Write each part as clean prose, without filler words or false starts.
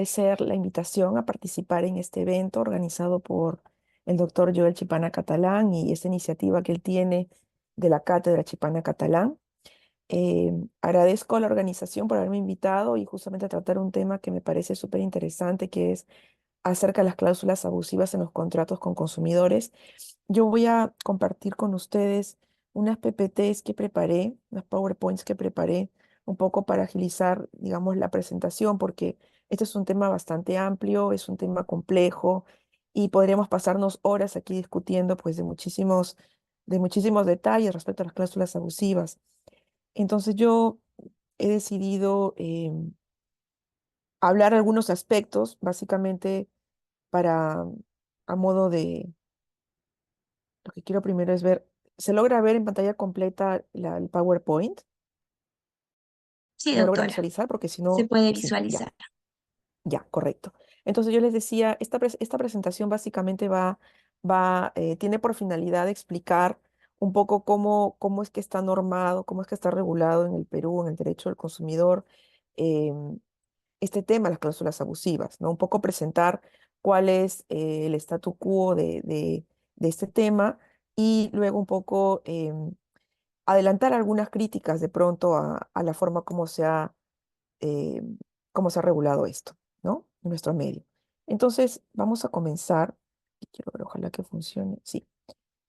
agradecer la invitación a participar en este evento organizado por el doctor Joel Chipana Catalán y esta iniciativa que él tiene de la Cátedra Chipana Catalán. Agradezco a la organización por haberme invitado y justamente a tratar un tema que me parece súper interesante, que es acerca de las cláusulas abusivas en los contratos con consumidores. Yo voy a compartir con ustedes unas PPTs que preparé, unas PowerPoints que preparé, un poco para agilizar, digamos, la presentación, porque este es un tema bastante amplio, es un tema complejo y podríamos pasarnos horas aquí discutiendo, pues, de muchísimos detalles respecto a las cláusulas abusivas. Entonces yo he decidido hablar algunos aspectos, básicamente para, a modo de, lo que quiero primero es ver, ¿se logra ver en pantalla completa el PowerPoint? Sí, ¿Me logran doctora, visualizar? Porque si se no, puede sí, ya, visualizar. ya, correcto. Entonces yo les decía, esta presentación básicamente tiene por finalidad explicar un poco cómo es que está normado, cómo es que está regulado en el Perú, en el derecho del consumidor, em, este tema, las cláusulas abusivas, ¿no? Un poco presentar cuál es el statu quo de este tema y luego un poco adelantar algunas críticas de pronto a la forma eh, cómo se ha regulado esto, ¿no? En nuestro medio. Entonces, vamos a comenzar. Y quiero ver, ojalá que funcione. Sí.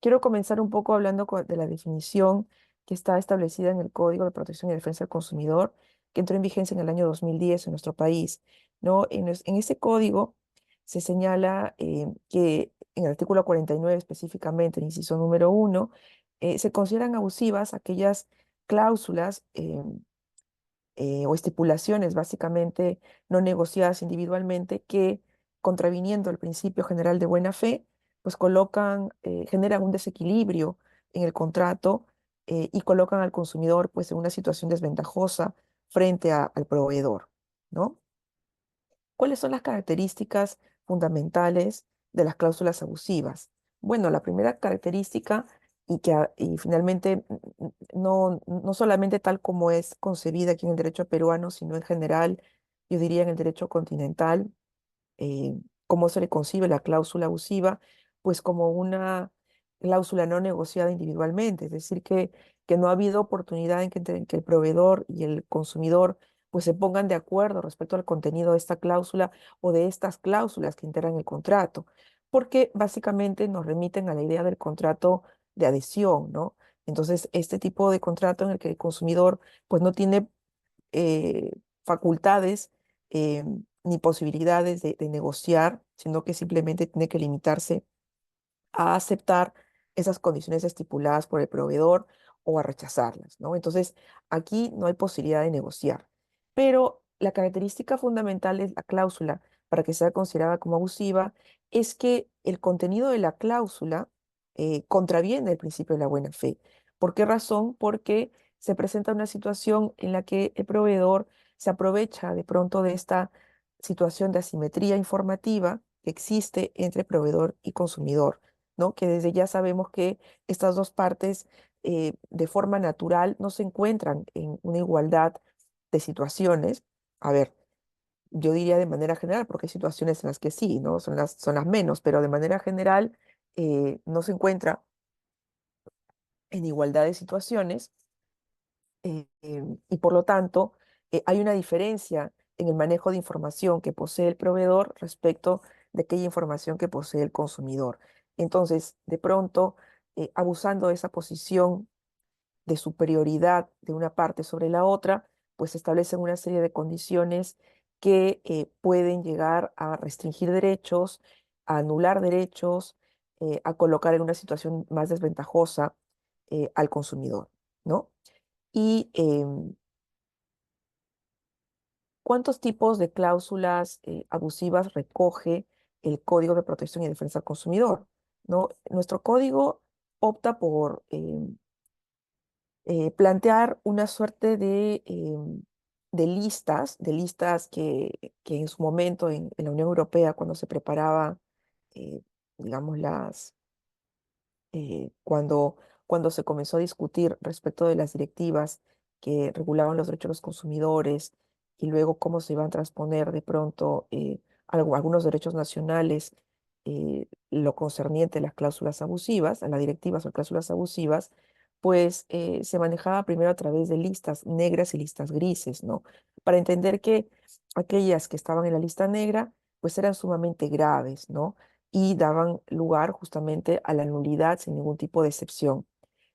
Quiero comenzar un poco hablando de la definición que está establecida en el Código de Protección y Defensa del Consumidor, que entró en vigencia en el año 2010 en nuestro país, ¿no? En ese código se señala que en el artículo 49 específicamente, el inciso número 1, se consideran abusivas aquellas cláusulas o estipulaciones básicamente no negociadas individualmente que, contraviniendo el principio general de buena fe, pues generan un desequilibrio en el contrato y colocan al consumidor pues en una situación desventajosa frente al proveedor, ¿no? ¿Cuáles son las características fundamentales de las cláusulas abusivas? Bueno, la primera característica y finalmente no solamente tal como es concebida aquí en el derecho peruano, sino en general, yo diría en el derecho continental, cómo se le concibe la cláusula abusiva, pues como una cláusula no negociada individualmente, es decir, que no ha habido oportunidad en que el proveedor y el consumidor pues se pongan de acuerdo respecto al contenido de esta cláusula o de estas cláusulas que integran el contrato, porque básicamente nos remiten a la idea del contrato de adhesión, ¿no? Entonces, este tipo de contrato en el que el consumidor pues no tiene eh, facultades eh, ni posibilidades de negociar, sino que simplemente tiene que limitarse a aceptar esas condiciones estipuladas por el proveedor o a rechazarlas, ¿no? Entonces, aquí no hay posibilidad de negociar. Pero la característica fundamental de la cláusula para que sea considerada como abusiva es que el contenido de la cláusula contraviene el principio de la buena fe. ¿Por qué razón? Porque se presenta una situación en la que el proveedor se aprovecha de pronto de esta situación de asimetría informativa que existe entre proveedor y consumidor, ¿no? Que desde ya sabemos que estas dos partes de forma natural no se encuentran en una igualdad de situaciones. A ver, yo diría de manera general, porque hay situaciones en las que sí, ¿no? Son las menos, pero de manera general no se encuentra en igualdad de situaciones y por lo tanto hay una diferencia en el manejo de información que posee el proveedor respecto de aquella información que posee el consumidor. Entonces, de pronto, abusando de esa posición de superioridad de una parte sobre la otra, pues se establecen una serie de condiciones que pueden llegar a restringir derechos, a anular derechos, a colocar en una situación más desventajosa al consumidor, ¿no? Y ¿cuántos tipos de cláusulas abusivas recoge el Código de Protección y Defensa del Consumidor? ¿No? Nuestro código opta por plantear una suerte de listas que en su momento en la Unión Europea, cuando se preparaba, eh, digamos, cuando se comenzó a discutir respecto de las directivas que regulaban los derechos de los consumidores, y luego cómo se iban a transponer de pronto algunos derechos nacionales, lo concerniente a las cláusulas abusivas, a las directivas o cláusulas abusivas, pues se manejaba primero a través de listas negras y listas grises, ¿no? Para entender que aquellas que estaban en la lista negra, pues eran sumamente graves, ¿no? Y daban lugar justamente a la nulidad sin ningún tipo de excepción.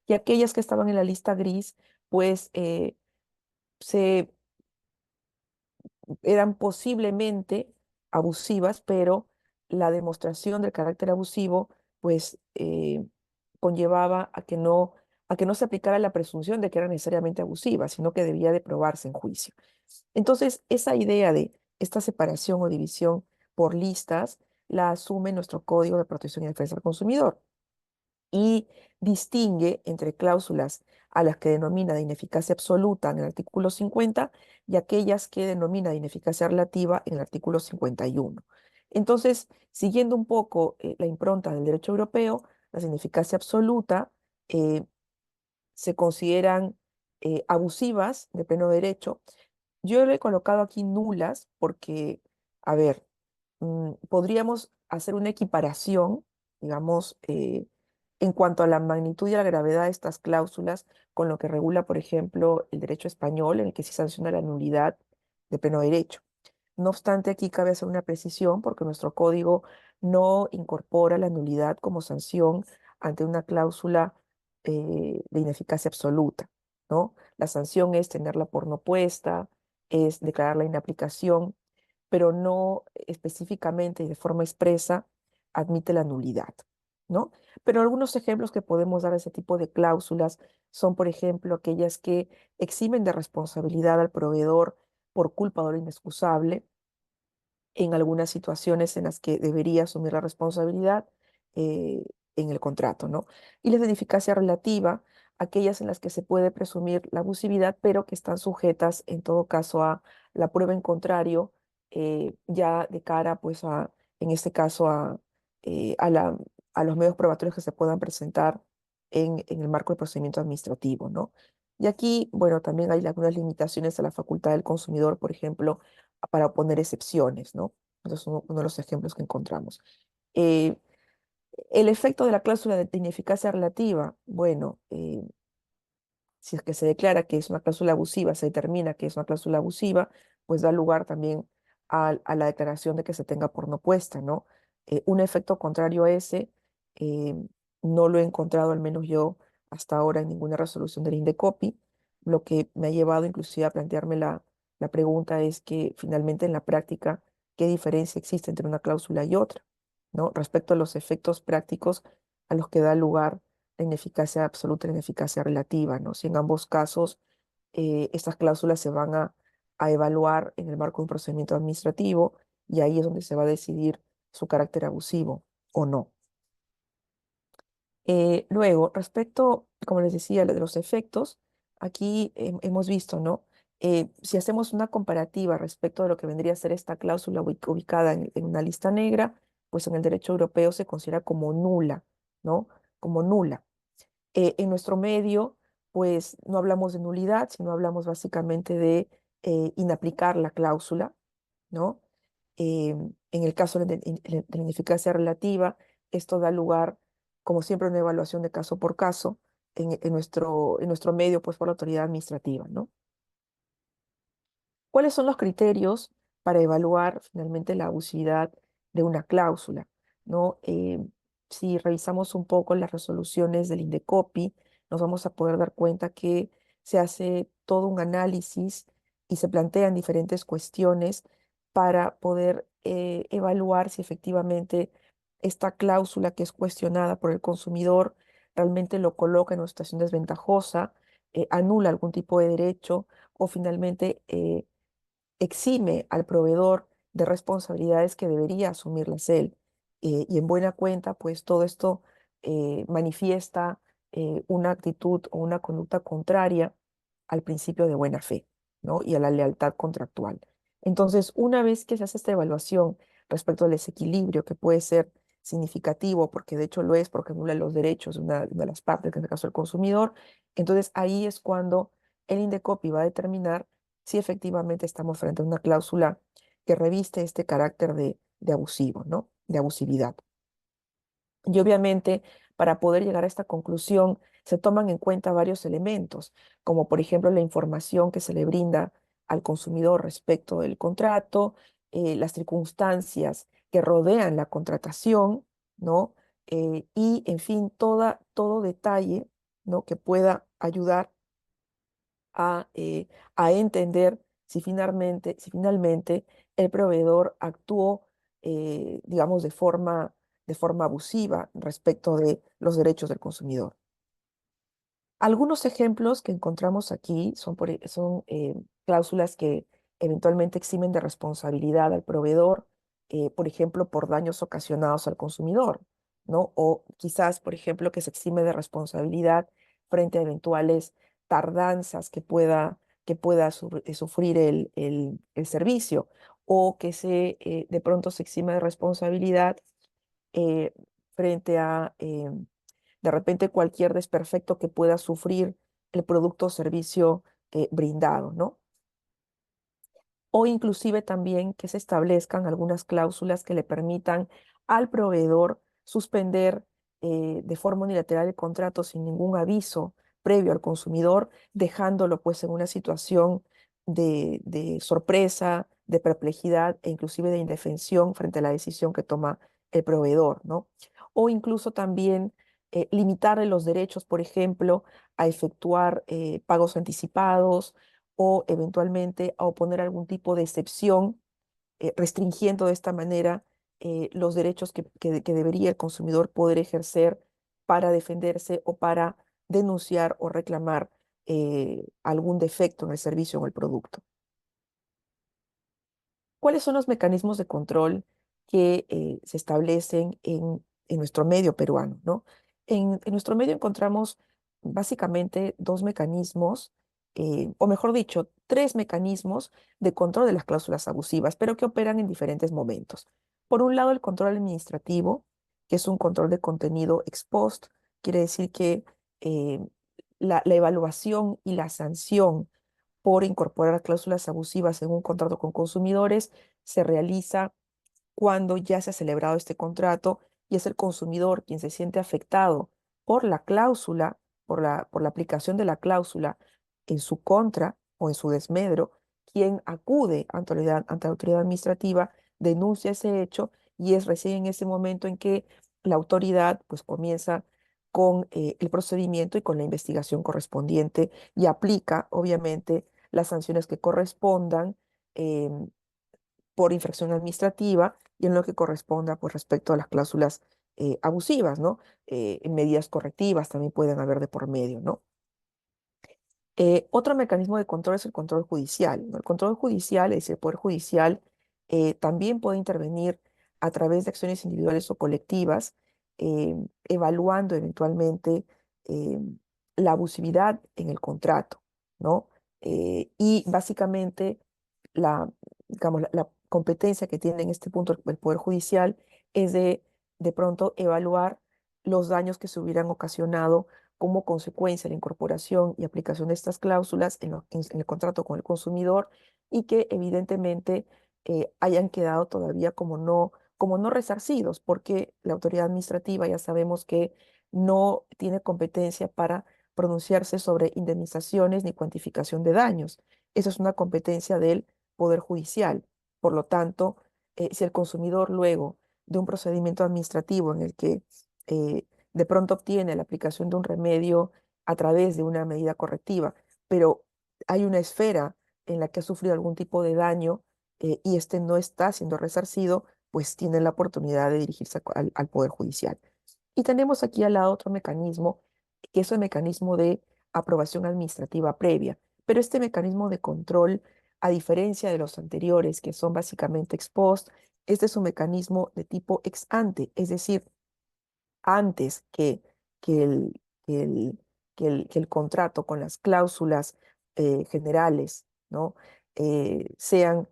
Y aquellas que estaban en la lista gris, pues se eran posiblemente abusivas, pero la demostración del carácter abusivo, pues conllevaba a que no se aplicara la presunción de que era necesariamente abusiva, sino que debía de probarse en juicio. Entonces, esa idea de esta separación o división por listas la asume nuestro Código de Protección y Defensa del Consumidor y distingue entre cláusulas a las que denomina de ineficacia absoluta en el artículo 50 y aquellas que denomina de ineficacia relativa en el artículo 51. Entonces, siguiendo un poco la impronta del derecho europeo, la ineficacia absoluta eh, se consideran abusivas de pleno derecho. Yo le he colocado aquí nulas porque, a ver, podríamos hacer una equiparación, digamos, en cuanto a la magnitud y a la gravedad de estas cláusulas con lo que regula, por ejemplo, el derecho español, en el que se sanciona la nulidad de pleno derecho. No obstante, aquí cabe hacer una precisión porque nuestro código no incorpora la nulidad como sanción ante una cláusula de ineficacia absoluta, ¿no? La sanción es tenerla por no puesta, es declarar la inaplicación, pero no específicamente y de forma expresa admite la nulidad, ¿no? Pero algunos ejemplos que podemos dar a ese tipo de cláusulas son, por ejemplo, aquellas que eximen de responsabilidad al proveedor por culpa de lo inexcusable en algunas situaciones en las que debería asumir la responsabilidad eh, en el contrato, ¿no? Y la de eficacia relativa, aquellas en las que se puede presumir la abusividad, pero que están sujetas en todo caso a la prueba en contrario, ya de cara, pues, en este caso, eh, a, la- a los medios probatorios que se puedan presentar en el marco del procedimiento administrativo, ¿no? Y aquí, bueno, también hay algunas limitaciones a la facultad del consumidor, por ejemplo, para oponer excepciones, ¿no? Entonces, uno de los ejemplos que encontramos. Eh, el efecto de la cláusula de ineficacia relativa, bueno, si es que se declara que es una cláusula abusiva, se determina que es una cláusula abusiva, pues da lugar también a la declaración de que se tenga por no puesta, ¿no? Un efecto contrario a ese eh, no lo he encontrado, al menos yo, hasta ahora en ninguna resolución del INDECOPI. Lo que me ha llevado inclusive a plantearme la pregunta es que finalmente en la práctica, ¿qué diferencia existe entre una cláusula y otra? ¿No? Respecto a los efectos prácticos a los que da lugar la ineficacia absoluta y la ineficacia relativa, ¿no? Si en ambos casos estas cláusulas se van a evaluar en el marco de un procedimiento administrativo y ahí es donde se va a decidir su carácter abusivo o no. Luego, respecto, como les decía, de los efectos, aquí hemos visto, ¿no? Si hacemos una comparativa respecto de lo que vendría a ser esta cláusula ubicada en una lista negra, pues en el derecho europeo se considera como nula, ¿no? Como nula. En nuestro medio, pues no hablamos de nulidad, sino hablamos básicamente de inaplicar la cláusula, ¿no? En el caso de la ineficacia relativa, esto da lugar, como siempre, a una evaluación de caso por caso en nuestro medio, pues por la autoridad administrativa, ¿no? ¿Cuáles son los criterios para evaluar finalmente la abusividad de una cláusula? ¿No? Si revisamos un poco las resoluciones del INDECOPI, nos vamos a poder dar cuenta que se hace todo un análisis y se plantean diferentes cuestiones para poder evaluar si efectivamente esta cláusula que es cuestionada por el consumidor realmente lo coloca en una situación desventajosa, anula algún tipo de derecho o finalmente exime al proveedor de responsabilidades que debería asumirlas él. Y en buena cuenta, pues todo esto manifiesta una actitud o una conducta contraria al principio de buena fe, ¿no? Y a la lealtad contractual. Entonces, una vez que se hace esta evaluación respecto al desequilibrio que puede ser significativo, porque de hecho lo es, porque anula los derechos de una de las partes, que en este caso el consumidor, entonces ahí es cuando el INDECOPI va a determinar si efectivamente estamos frente a una cláusula que reviste este carácter de abusivo, ¿no? De abusividad. Y obviamente, para poder llegar a esta conclusión, se toman en cuenta varios elementos, como por ejemplo la información que se le brinda al consumidor respecto del contrato, las circunstancias que rodean la contratación, ¿no? Y, en fin, todo detalle, ¿no? Que pueda ayudar a entender si finalmente el proveedor actuó, digamos, de forma abusiva respecto de los derechos del consumidor. Algunos ejemplos que encontramos aquí son cláusulas que eventualmente eximen de responsabilidad al proveedor, por ejemplo, por daños ocasionados al consumidor, ¿no? O quizás, por ejemplo, que se exime de responsabilidad frente a eventuales tardanzas que pueda sufrir el servicio, o que de pronto se exime de responsabilidad eh, frente a de repente cualquier desperfecto que pueda sufrir el producto o servicio brindado, ¿no? O inclusive también que se establezcan algunas cláusulas que le permitan al proveedor suspender de forma unilateral el contrato sin ningún aviso previo al consumidor, dejándolo pues en una situación de sorpresa, de perplejidad e inclusive de indefensión frente a la decisión que toma el proveedor, ¿no? O incluso también limitarle los derechos, por ejemplo, a efectuar pagos anticipados o eventualmente a oponer algún tipo de excepción, restringiendo de esta manera los derechos que debería el consumidor poder ejercer para defenderse o para denunciar o reclamar algún defecto en el servicio o en el producto. ¿Cuáles son los mecanismos de control que se establecen en nuestro medio peruano, ¿no? En nuestro medio encontramos básicamente dos mecanismos, o mejor dicho, tres mecanismos de control de las cláusulas abusivas, pero que operan en diferentes momentos. Por un lado, el control administrativo, que es un control de contenido ex post, quiere decir que eh, la evaluación y la sanción por incorporar cláusulas abusivas en un contrato con consumidores se realiza cuando ya se ha celebrado este contrato y es el consumidor quien se siente afectado por la cláusula, por la aplicación de la cláusula en su contra o en su desmedro, quien acude ante la autoridad administrativa, denuncia ese hecho y es recién en ese momento en que la autoridad pues comienza con el procedimiento y con la investigación correspondiente y aplica, obviamente, las sanciones que correspondan em, por infracción administrativa y en lo que corresponda pues, respecto a las cláusulas abusivas, ¿no? En medidas correctivas también pueden haber de por medio, ¿no? Otro mecanismo de control es el control judicial, ¿no? El control judicial, es decir, el Poder Judicial, también puede intervenir a través de acciones individuales o colectivas, evaluando eventualmente eh, la abusividad en el contrato, ¿no? Y básicamente digamos, la competencia que tiene en este punto el Poder Judicial es de pronto evaluar los daños que se hubieran ocasionado como consecuencia de la incorporación y aplicación de estas cláusulas en el contrato con el consumidor y que evidentemente hayan quedado todavía como no resarcidos, porque la autoridad administrativa ya sabemos que no tiene competencia para pronunciarse sobre indemnizaciones ni cuantificación de daños. Eso es una competencia del Poder Judicial. Por lo tanto, si el consumidor luego de un procedimiento administrativo en el que de pronto obtiene la aplicación de un remedio a través de una medida correctiva, pero hay una esfera en la que ha sufrido algún tipo de daño y este no está siendo resarcido, pues tiene la oportunidad de dirigirse al Poder Judicial. Y tenemos aquí al lado otro mecanismo, que es el mecanismo de aprobación administrativa previa. Pero este mecanismo de control, a diferencia de los anteriores, que son básicamente ex post, este es un mecanismo de tipo ex ante, es decir, antes que el, que el, que el contrato con las cláusulas generales, ¿no? Sean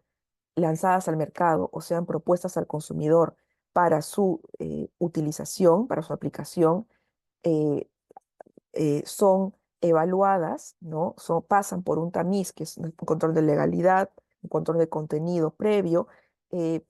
lanzadas al mercado o sean propuestas al consumidor para su utilización, para su aplicación, eh, son evaluadas, ¿no? Pasan por un tamiz, que es un control de legalidad, un control de contenido previo,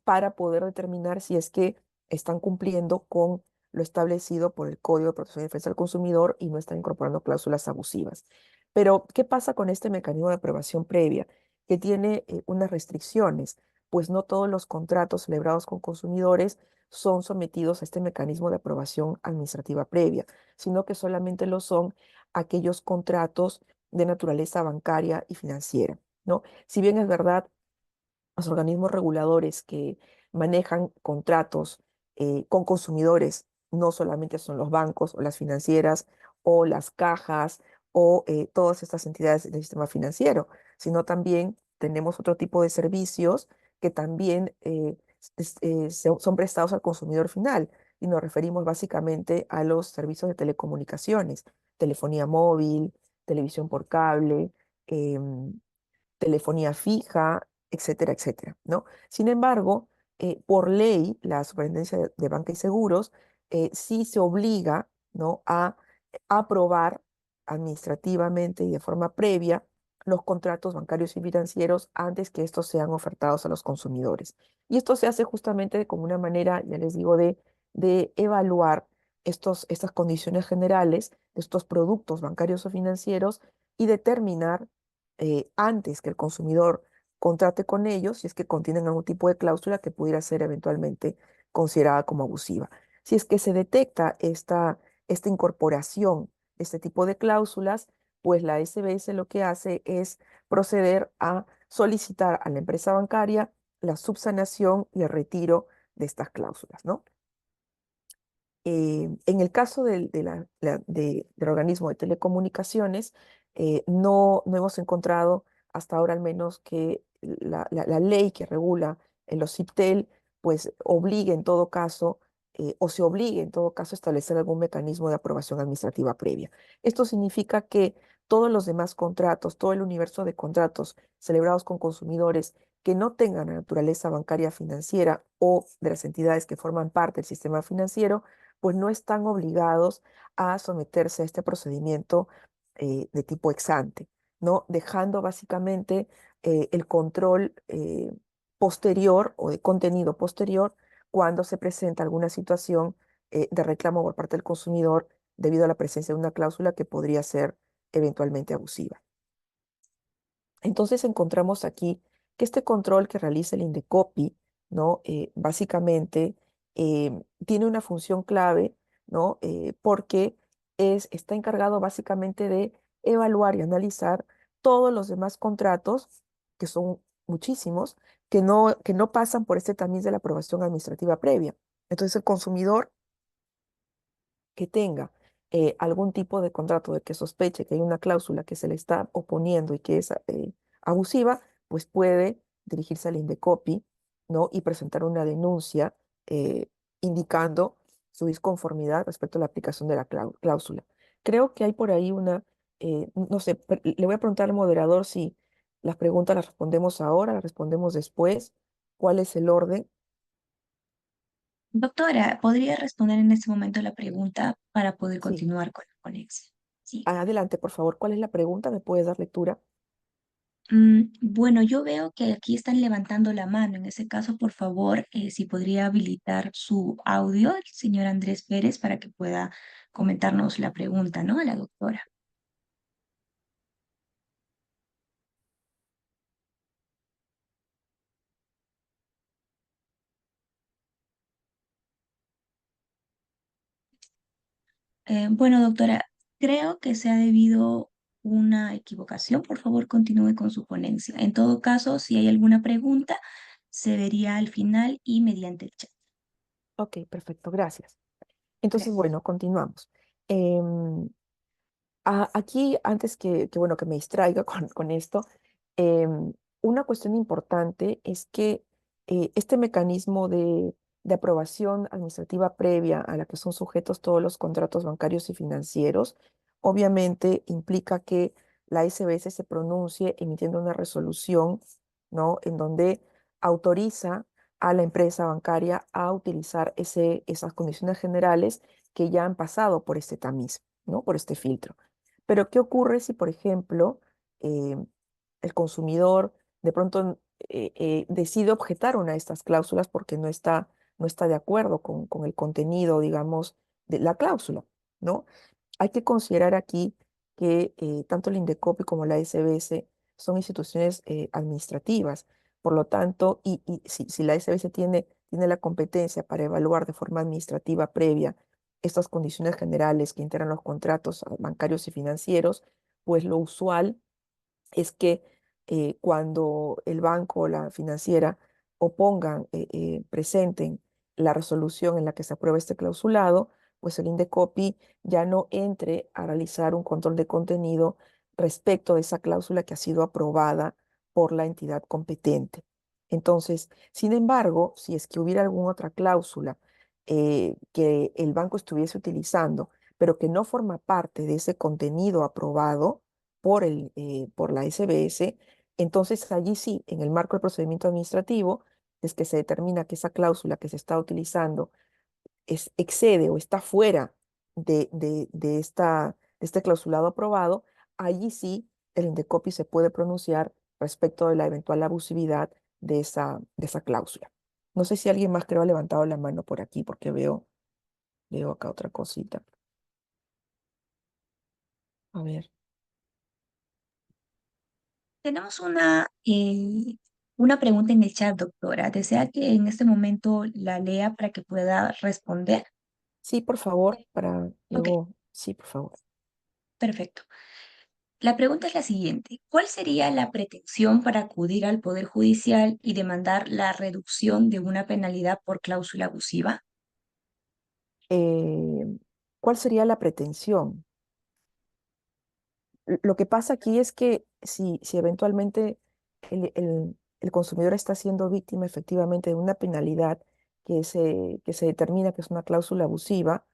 para poder determinar si es que están cumpliendo con lo establecido por el Código de Protección y Defensa del Consumidor y no están incorporando cláusulas abusivas. Pero, ¿qué pasa con este mecanismo de aprobación previa? Que tiene unas restricciones, pues no todos los contratos celebrados con consumidores son sometidos a este mecanismo de aprobación administrativa previa, sino que solamente lo son aquellos contratos de naturaleza bancaria y financiera, ¿no? Si bien es verdad, los organismos reguladores que manejan contratos con consumidores no solamente son los bancos o las financieras o las cajas o todas estas entidades del sistema financiero, sino también tenemos otro tipo de servicios que también son prestados al consumidor final y nos referimos básicamente a los servicios de telecomunicaciones, telefonía móvil, televisión por cable, telefonía fija, etcétera, etcétera, ¿no? Sin embargo, por ley, la Superintendencia de Banca y Seguros sí se obliga, ¿no?, a aprobar administrativamente y de forma previa los contratos bancarios y financieros antes que estos sean ofertados a los consumidores. Y esto se hace justamente como una manera, ya les digo, de evaluar estas condiciones generales de estos productos bancarios o financieros y determinar antes que el consumidor contrate con ellos si es que contienen algún tipo de cláusula que pudiera ser eventualmente considerada como abusiva. Si es que se detecta esta incorporación de este tipo de cláusulas, pues la SBS lo que hace es proceder a solicitar a la empresa bancaria la subsanación y el retiro de estas cláusulas, ¿no? En el caso del organismo de telecomunicaciones, no hemos encontrado hasta ahora al menos que la ley que regula en los CIPTEL pues obligue en todo caso o se obligue en todo caso a establecer algún mecanismo de aprobación administrativa previa. Esto significa que todos los demás contratos, todo el universo de contratos celebrados con consumidores que no tengan la naturaleza bancaria financiera o de las entidades que forman parte del sistema financiero, pues no están obligados a someterse a este procedimiento de tipo ex ante, ¿no? Dejando básicamente el control posterior o de contenido posterior cuando se presenta alguna situación de reclamo por parte del consumidor debido a la presencia de una cláusula que podría ser eventualmente abusiva. Entonces encontramos aquí que este control que realiza el Indecopi, ¿no? Básicamente tiene una función clave, ¿no? Porque está encargado básicamente de evaluar y analizar todos los demás contratos, que son muchísimos, que no pasan por este tamiz de la aprobación administrativa previa. Entonces el consumidor que tenga algún tipo de contrato de que sospeche que hay una cláusula que se le está oponiendo y que es abusiva, pues puede dirigirse al Indecopi, ¿no? Y presentar una denuncia eh, indicando su disconformidad respecto a la aplicación de la cláusula. Creo que hay por ahí no sé, le voy a preguntar al moderador si las preguntas las respondemos ahora, las respondemos después, cuál es el orden. Doctora, ¿podría responder en este momento la pregunta para poder Sí, continuar con la conexión? Sí. adelante, por favor. ¿Cuál es la pregunta? ¿Me puedes dar lectura? Bueno, yo veo que aquí están levantando la mano. En ese caso, por favor, si podría habilitar su audio, el señor Andrés Pérez, para que pueda comentarnos la pregunta, ¿no? A la doctora. Bueno, doctora, creo que se ha debido una equivocación. Por favor, continúe con su ponencia. En todo caso, si hay alguna pregunta, se vería al final y mediante el chat. Ok, perfecto, gracias. Entonces, Gracias. bueno, continuamos. Em, Aquí, antes bueno, que me distraiga con esto, em, una cuestión importante es que este mecanismo de aprobación administrativa previa a la que son sujetos todos los contratos bancarios y financieros, obviamente implica que la SBS se pronuncie emitiendo una resolución, ¿no? En donde autoriza a la empresa bancaria a utilizar esas condiciones generales que ya han pasado por este tamiz, ¿no? Por este filtro. Pero ¿qué ocurre si, por ejemplo, eh, el consumidor de pronto decide objetar una de estas cláusulas porque no está de acuerdo con el contenido, digamos, de la cláusula, ¿no? Hay que considerar aquí que tanto el INDECOPI como la SBS son instituciones administrativas. Por lo tanto, y si la SBS tiene la competencia para evaluar de forma administrativa previa estas condiciones generales que integran los contratos bancarios y financieros, pues lo usual es que cuando el banco o la financiera opongan, presenten la resolución en la que se aprueba este clausulado, pues el INDECOPI ya no entre a realizar un control de contenido respecto de esa cláusula que ha sido aprobada por la entidad competente. Entonces, sin embargo, si es que hubiera alguna otra cláusula que el banco estuviese utilizando, pero que no forma parte de ese contenido aprobado, por la SBS, entonces allí sí, en el marco del procedimiento administrativo, es que se determina que esa cláusula que se está utilizando excede o está fuera de este clausulado aprobado, allí sí el INDECOPI se puede pronunciar respecto de la eventual abusividad de esa cláusula. No sé si alguien más creo ha levantado la mano por aquí porque veo acá otra cosita. A ver. Tenemos una pregunta en el chat, doctora. ¿Desea que en este momento la lea para que pueda responder? Sí, por favor, para Ok, luego, sí, por favor. perfecto. La pregunta es la siguiente. ¿Cuál sería la pretensión para acudir al Poder Judicial y demandar la reducción de una penalidad por cláusula abusiva? eh, ¿Cuál sería la pretensión? Lo que pasa aquí es que si eventualmente el consumidor está siendo víctima efectivamente de una penalidad que se determina que es una cláusula abusiva,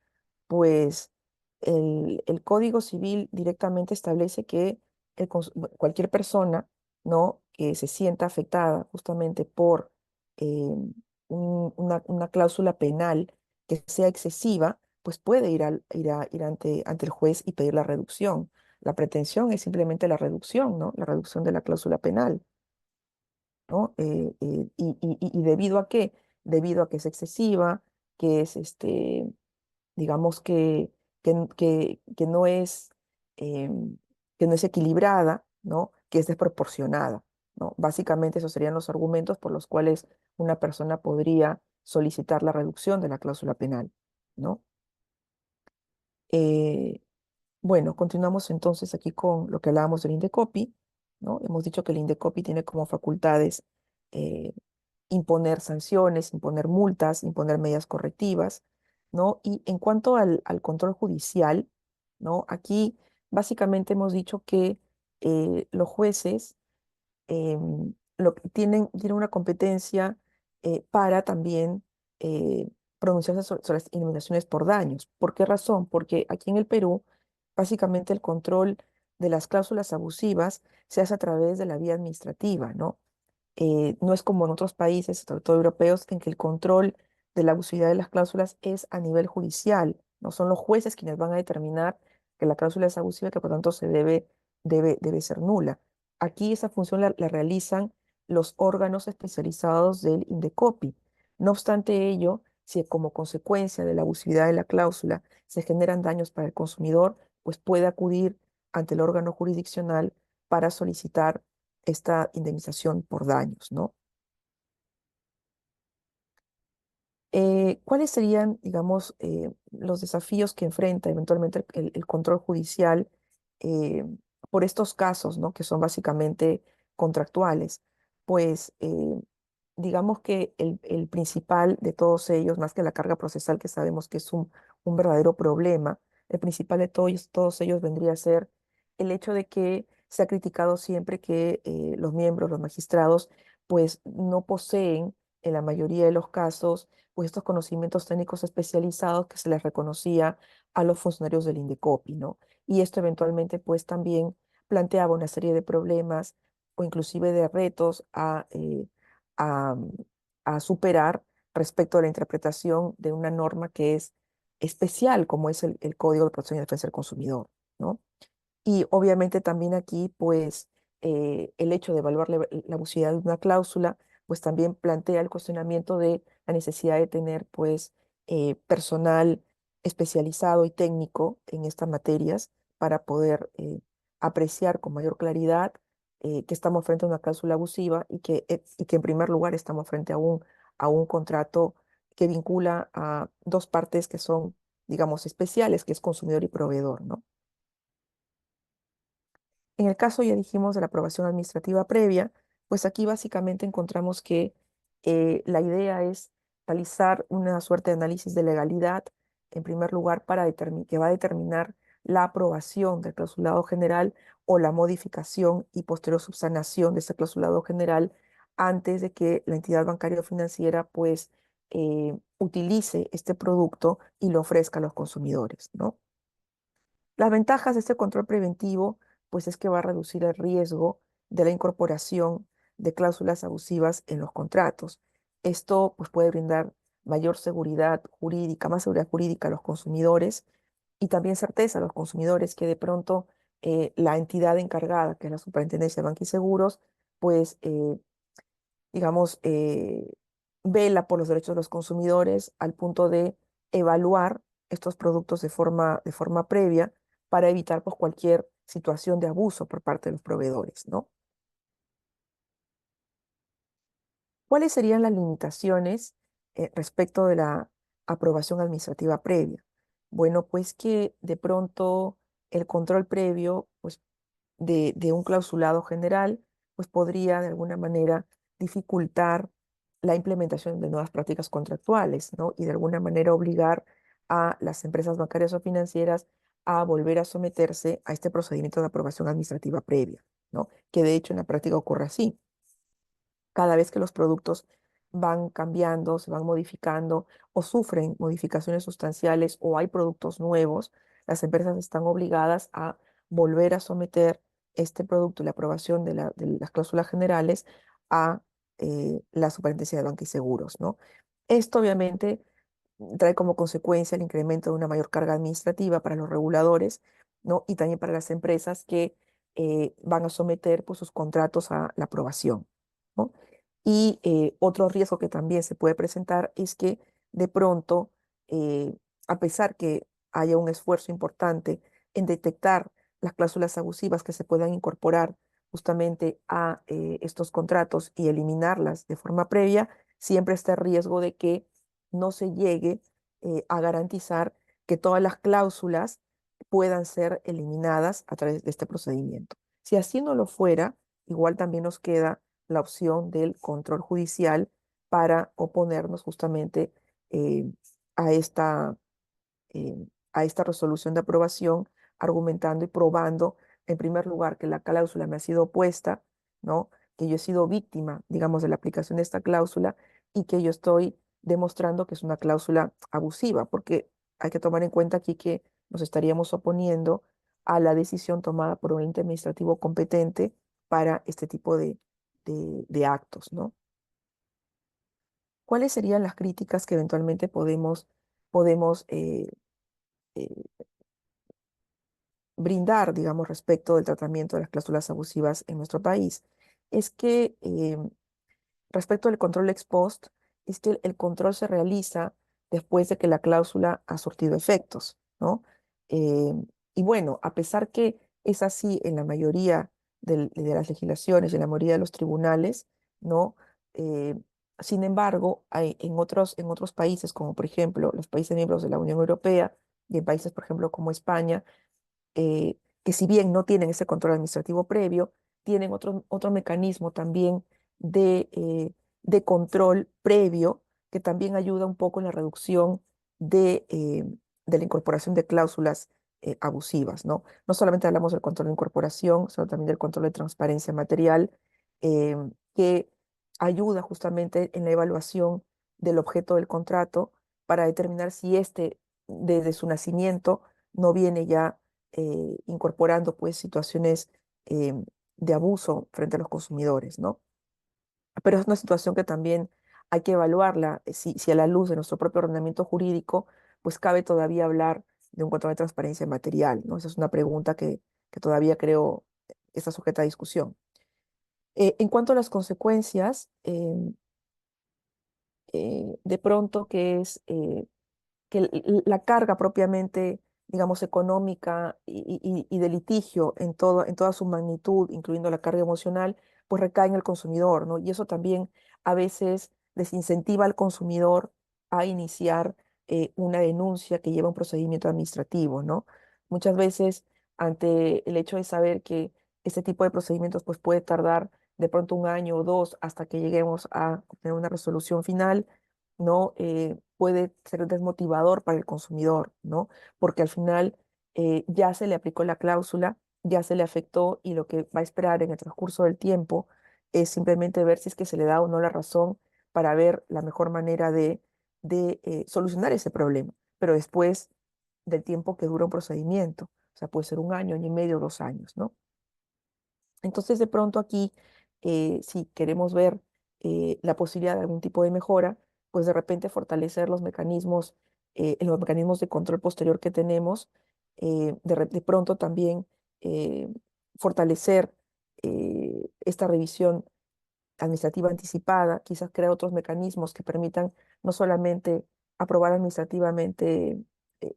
pues el Código Civil directamente establece que cualquier persona, ¿no?, que se sienta afectada justamente por una cláusula penal que sea excesiva, pues puede ir ante el juez y pedir la reducción. La pretensión es simplemente la reducción, ¿no? La reducción de la cláusula penal, ¿no? Y debido a qué? Debido a que es excesiva, que es, digamos que no es, em, que no es equilibrada, ¿no? Que es desproporcionada, ¿no? Básicamente esos serían los argumentos por los cuales una persona podría solicitar la reducción de la cláusula penal, ¿no? Eh, Bueno, continuamos entonces aquí con lo que hablábamos del INDECOPI, ¿no? Hemos dicho que el INDECOPI tiene como facultades eh, imponer sanciones, imponer multas, imponer medidas correctivas, ¿no? Y en cuanto al control judicial, ¿no? Aquí básicamente hemos dicho que los jueces tienen una competencia para también eh, pronunciarse sobre las indemnizaciones por daños. ¿Por qué razón? Porque aquí en el Perú, básicamente el control de las cláusulas abusivas se hace a través de la vía administrativa, ¿no? No es como en otros países, sobre todo europeos, en que el control de la abusividad de las cláusulas es a nivel judicial, no son los jueces quienes van a determinar que la cláusula es abusiva y que por tanto debe ser nula. Aquí esa función la realizan los órganos especializados del INDECOPI. No obstante ello, si como consecuencia de la abusividad de la cláusula se generan daños para el consumidor, pues puede acudir ante el órgano jurisdiccional para solicitar esta indemnización por daños, ¿no? ¿Cuáles serían, digamos, los desafíos que enfrenta eventualmente el control judicial eh, por estos casos, ¿no?, que son básicamente contractuales? Pues digamos que el principal de todos ellos, más que la carga procesal, que sabemos que es un verdadero problema, el principal de todos ellos vendría a ser el hecho de que se ha criticado siempre que los miembros, los magistrados, pues no poseen en la mayoría de los casos pues estos conocimientos técnicos especializados que se les reconocía a los funcionarios del INDECOPI, ¿no? Y esto eventualmente pues también planteaba una serie de problemas o inclusive de retos a, a superar respecto a la interpretación de una norma que es especial, como es el Código de Protección y Defensa del Consumidor, ¿no? Y obviamente también aquí, pues, el hecho de evaluar la abusividad de una cláusula, pues también plantea el cuestionamiento de la necesidad de tener, pues, personal especializado y técnico en estas materias para poder apreciar con mayor claridad que estamos frente a una cláusula abusiva y que en primer lugar estamos frente a un contrato que vincula a dos partes que son, digamos, especiales, que es consumidor y proveedor, ¿no? En el caso, ya dijimos, de la aprobación administrativa previa, pues aquí básicamente encontramos que la idea es realizar una suerte de análisis de legalidad, en primer lugar, que va a determinar la aprobación del clausulado general o la modificación y posterior subsanación de ese clausulado general antes de que la entidad bancaria o financiera, pues, utilice este producto y lo ofrezca a los consumidores, ¿no? Las ventajas de este control preventivo, pues es que va a reducir el riesgo de la incorporación de cláusulas abusivas en los contratos. Esto, pues, puede brindar mayor seguridad jurídica, más seguridad jurídica a los consumidores y también certeza a los consumidores que de pronto la entidad encargada, que es la Superintendencia de Banca y Seguros, pues digamos, vela por los derechos de los consumidores al punto de evaluar estos productos de forma previa para evitar, pues, cualquier situación de abuso por parte de los proveedores, ¿no? ¿Cuáles serían las limitaciones respecto de la aprobación administrativa previa? Bueno, pues que de pronto el control previo, pues, de un clausulado general, pues podría de alguna manera dificultar la implementación de nuevas prácticas contractuales, ¿no? Y de alguna manera obligar a las empresas bancarias o financieras a volver a someterse a este procedimiento de aprobación administrativa previa, ¿no? Que de hecho en la práctica ocurre así. Cada vez que los productos van cambiando, se van modificando o sufren modificaciones sustanciales o hay productos nuevos, las empresas están obligadas a volver a someter este producto y la aprobación de las cláusulas generales a la Superintendencia de Banca y Seguros, ¿no? Esto obviamente trae como consecuencia el incremento de una mayor carga administrativa para los reguladores, ¿no? Y también para las empresas que van a someter, pues, sus contratos a la aprobación, ¿no? Y otro riesgo que también se puede presentar es que de pronto, eh, a pesar que haya un esfuerzo importante en detectar las cláusulas abusivas que se puedan incorporar justamente a estos contratos y eliminarlas de forma previa, siempre está el riesgo de que no se llegue a garantizar que todas las cláusulas puedan ser eliminadas a través de este procedimiento. Si así no lo fuera, igual también nos queda la opción del control judicial para oponernos justamente eh, a esta a esta resolución de aprobación, argumentando y probando, en primer lugar, que la cláusula me ha sido opuesta, ¿no? Que yo he sido víctima, digamos, de la aplicación de esta cláusula y que yo estoy demostrando que es una cláusula abusiva, porque hay que tomar en cuenta aquí que nos estaríamos oponiendo a la decisión tomada por un ente administrativo competente para este tipo de actos, ¿no? ¿Cuáles serían las críticas que eventualmente podemos eh, brindar, digamos, respecto del tratamiento de las cláusulas abusivas en nuestro país? Es que respecto al control ex post, es que el control se realiza después de que la cláusula ha surtido efectos, ¿no? Eh, y bueno, a pesar que es así en la mayoría de las legislaciones, en la mayoría de los tribunales, ¿no? Eh, Sin embargo, en otros países, como por ejemplo los países miembros de la Unión Europea y en países, por ejemplo, como España, que si bien no tienen ese control administrativo previo, tienen otro mecanismo también de control previo que también ayuda un poco en la reducción de la incorporación de cláusulas abusivas, ¿no? No solamente hablamos del control de incorporación, sino también del control de transparencia material, que ayuda justamente en la evaluación del objeto del contrato para determinar si este, desde su nacimiento, no viene ya incorporando, pues, situaciones eh, de abuso frente a los consumidores, ¿no? Pero es una situación que también hay que evaluarla, si a la luz de nuestro propio ordenamiento jurídico, pues cabe todavía hablar de un control de transparencia material, ¿no? Esa es una pregunta que todavía creo está sujeta a discusión. En cuanto a las consecuencias, de pronto que es que la carga propiamente, digamos, económica y de litigio en toda su magnitud, incluyendo la carga emocional, pues recae en el consumidor, ¿no? Y eso también a veces desincentiva al consumidor a iniciar una denuncia que lleva un procedimiento administrativo, ¿no? Muchas veces, ante el hecho de saber que este tipo de procedimientos pues, puede tardar de pronto un año o dos hasta que lleguemos a obtener una resolución final, ¿no? Puede ser desmotivador para el consumidor, ¿no? Porque al final ya se le aplicó la cláusula, ya se le afectó y lo que va a esperar en el transcurso del tiempo es simplemente ver si es que se le da o no la razón para ver la mejor manera de solucionar ese problema, pero después del tiempo que dura un procedimiento, o sea, puede ser un año y medio, 2 años, ¿no? Entonces, de pronto aquí, si queremos ver la posibilidad de algún tipo de mejora, pues de repente fortalecer los mecanismos de control posterior que tenemos, de pronto también eh, fortalecer esta revisión administrativa anticipada, quizás crear otros mecanismos que permitan no solamente aprobar administrativamente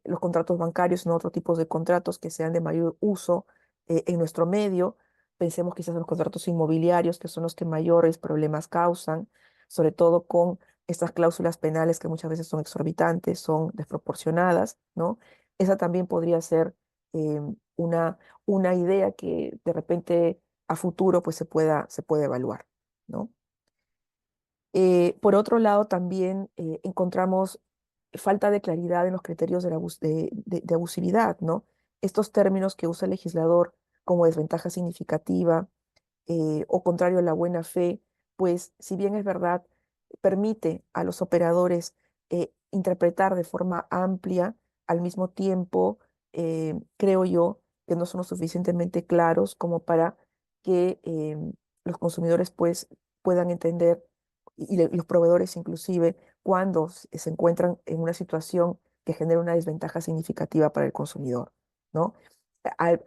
los contratos bancarios, sino otros tipos de contratos que sean de mayor uso en nuestro medio. Pensemos quizás en los contratos inmobiliarios, que son los que mayores problemas causan, sobre todo con estas cláusulas penales que muchas veces son exorbitantes, son desproporcionadas, ¿no? Esa también podría ser eh, una, una idea que de repente a futuro pues se puede evaluar, ¿no? Por otro lado, también encontramos falta de claridad en los criterios de abusividad, ¿no? Estos términos que usa el legislador como desventaja significativa o contrario a la buena fe, pues si bien es verdad, permite a los operadores interpretar de forma amplia, al mismo tiempo, creo yo, que no son lo suficientemente claros como para que los consumidores pues puedan entender y los proveedores inclusive cuando se encuentran en una situación que genera una desventaja significativa para el consumidor, ¿no?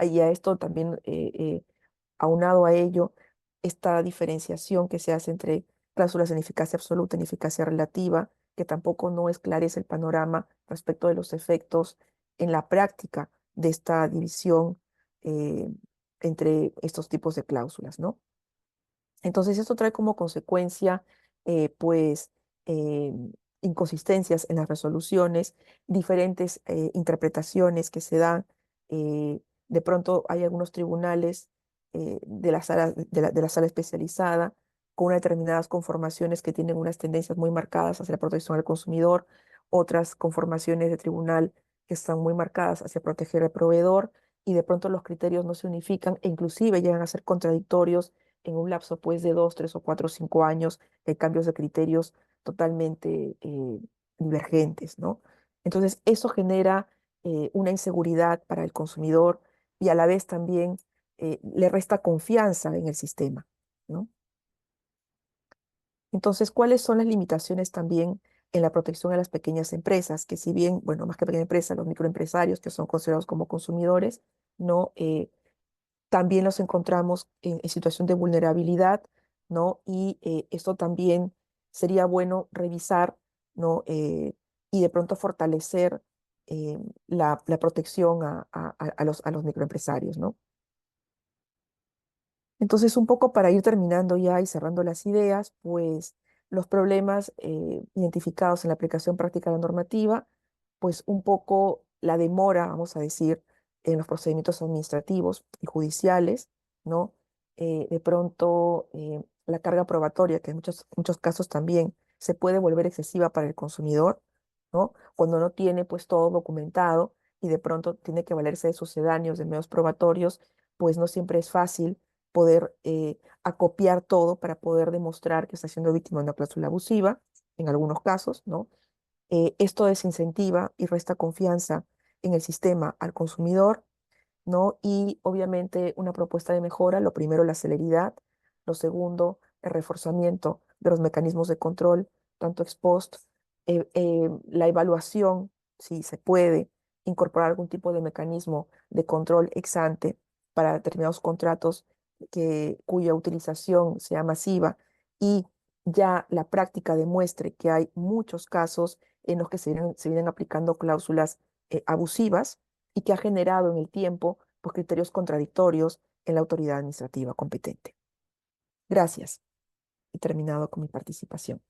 Y a esto también aunado a ello, esta diferenciación que se hace entre cláusulas en eficacia absoluta y en eficacia relativa, que tampoco no esclarece el panorama respecto de los efectos en la práctica de esta división eh, entre estos tipos de cláusulas, ¿no? Entonces, esto trae como consecuencia, pues, eh, inconsistencias en las resoluciones, diferentes interpretaciones que se dan. De pronto hay algunos tribunales de la sala, de la sala especializada con unas determinadas conformaciones que tienen unas tendencias muy marcadas hacia la protección al consumidor, otras conformaciones de tribunal que están muy marcadas hacia proteger al proveedor, y de pronto los criterios no se unifican e inclusive llegan a ser contradictorios en un lapso pues de 2, 3 o 4, 5 años, hay cambios de criterios totalmente divergentes, ¿no? Entonces, eso genera una inseguridad para el consumidor y a la vez también le resta confianza en el sistema, ¿no? Entonces, ¿cuáles son las limitaciones también en la protección a las pequeñas empresas? Que si bien, bueno, más que pequeñas empresas, los microempresarios que son considerados como consumidores, ¿no? También los encontramos en situación de vulnerabilidad, ¿no? Y esto también sería bueno revisar, ¿no? Y de pronto fortalecer la protección a los microempresarios, ¿no? Entonces, un poco para ir terminando ya y cerrando las ideas, pues los problemas identificados en la aplicación práctica de la normativa, pues un poco la demora, vamos a decir, en los procedimientos administrativos y judiciales, ¿no? De pronto, la carga probatoria, que en muchos casos también se puede volver excesiva para el consumidor, ¿no? Cuando no tiene pues todo documentado y de pronto tiene que valerse de sucedáneos, de medios probatorios, pues no siempre es fácil poder acopiar todo para poder demostrar que está siendo víctima de una cláusula abusiva, en algunos casos, ¿no? Esto desincentiva y resta confianza en el sistema al consumidor, ¿no? Y obviamente una propuesta de mejora, lo primero, la celeridad, lo segundo, el reforzamiento de los mecanismos de control, tanto ex post, la evaluación, si se puede, incorporar algún tipo de mecanismo de control ex ante para determinados contratos cuya utilización sea masiva y ya la práctica demuestre que hay muchos casos en los que se vienen aplicando cláusulas abusivas y que ha generado en el tiempo pues, criterios contradictorios en la autoridad administrativa competente. Gracias. He terminado con mi participación.